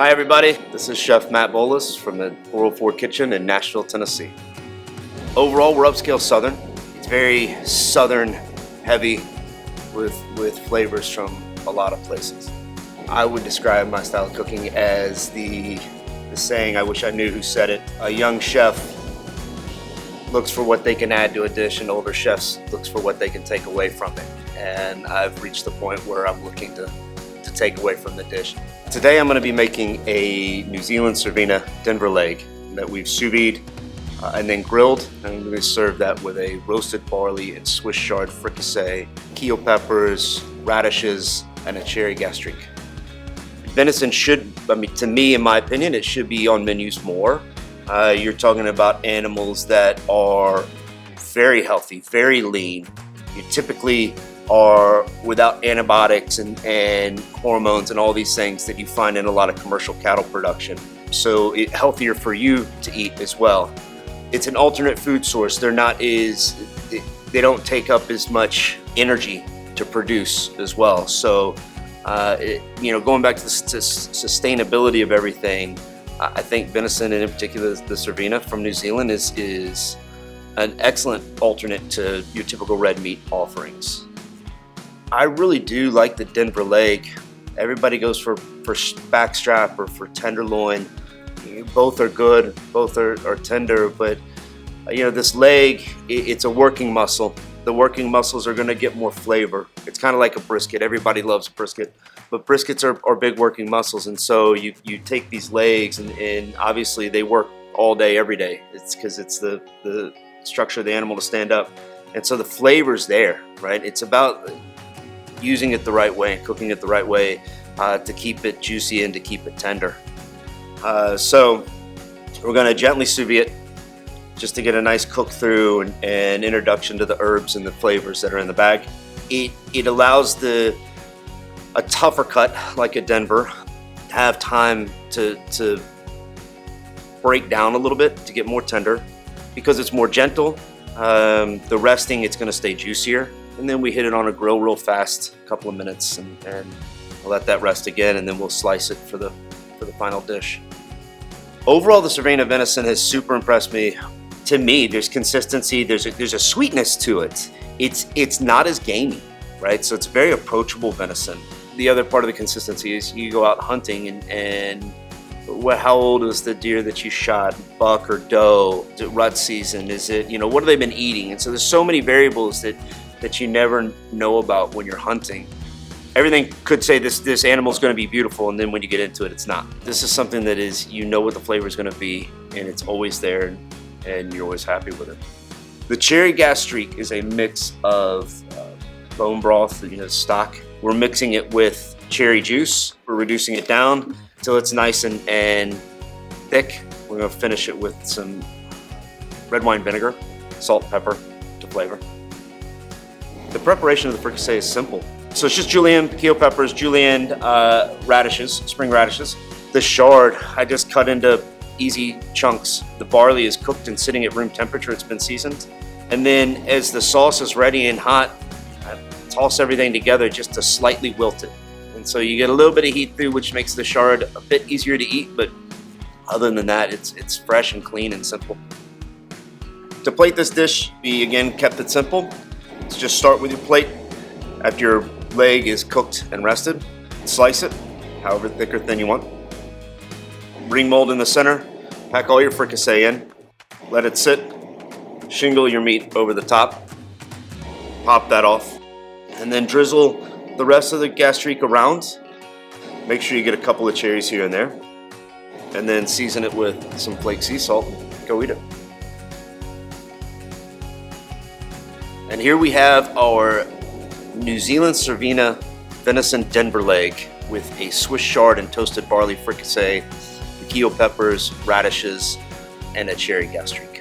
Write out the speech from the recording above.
Hi everybody, this is Chef Matt Bolus from the 404 Kitchen in Nashville, Tennessee. Overall, we're upscale Southern. It's very Southern heavy with flavors from a lot of places. I would describe my style of cooking as the saying, I wish I knew who said it. A young chef looks for what they can add to a dish, and older chefs looks for what they can take away from it. And I've reached the point where I'm looking to take away from the dish. Today I'm going to be making a New Zealand Cervena Denver leg that we've sous vide and then grilled, and I'm going to serve that with a roasted barley and Swiss chard fricassee, keel peppers, radishes, and a cherry gastrique. Venison should, to me, in my opinion, it should be on menus more. You're talking about animals that are very healthy, very lean. You typically are without antibiotics and hormones and all these things that you find in a lot of commercial cattle production. So it's healthier for you to eat as well. It's an alternate food source. They don't take up as much energy to produce as well. So, going back to the sustainability of everything, I think venison, and in particular the Cervena from New Zealand, is an excellent alternate to your typical red meat offerings. I really do like the Denver leg. Everybody goes for backstrap or for tenderloin. Both are good, both are tender, but this leg, it's a working muscle. The working muscles are gonna get more flavor. It's kind of like a brisket. Everybody loves brisket, but briskets are big working muscles, and so you take these legs and obviously they work all day, every day. It's because it's the structure of the animal to stand up. And so the flavor's there, right? It's about using it the right way and cooking it the right way to keep it juicy and to keep it tender. So we're going to gently sous vide it just to get a nice cook through and introduction to the herbs and the flavors that are in the bag. It allows a tougher cut like a Denver to have time to break down a little bit to get more tender. Because it's more gentle, the resting, it's going to stay juicier. And then we hit it on a grill real fast, a couple of minutes, and we'll let that rest again, and then we'll slice it for the final dish. Overall, the Cervena venison has super impressed me. To me, there's consistency, there's a sweetness to it. It's not as gamey, right? So it's very approachable venison. The other part of the consistency is you go out hunting and how old is the deer that you shot? Buck or doe? Is it rut season? Is it, what have they been eating? And so there's so many variables that you never know about when you're hunting. Everything could say this animal's going to be beautiful, and then when you get into it, it's not. This is something that is, what the flavor is going to be, and it's always there, and you're always happy with it. The cherry gastrique is a mix of bone broth, stock. We're mixing it with cherry juice. We're reducing it down until it's nice and thick. We're going to finish it with some red wine vinegar, salt, pepper to flavor. The preparation of the fricassee is simple. So it's just julienne, keel peppers, julienne radishes, spring radishes. The chard, I just cut into easy chunks. The barley is cooked and sitting at room temperature. It's been seasoned. And then as the sauce is ready and hot, I toss everything together just to slightly wilt it. And so you get a little bit of heat through, which makes the chard a bit easier to eat, but other than that, it's fresh and clean and simple. To plate this dish, we again kept it simple. So just start with your plate. After your leg is cooked and rested, slice it however thick or thin you want. Ring mold in the center, pack all your fricassee in, let it sit, shingle your meat over the top, pop that off, and then drizzle the rest of the gastrique around. Make sure you get a couple of cherries here and there, and then season it with some flake sea salt and go eat it. And here we have our New Zealand Cervena venison Denver leg with a Swiss chard and toasted barley fricassee, the keel peppers, radishes, and a cherry gastrique.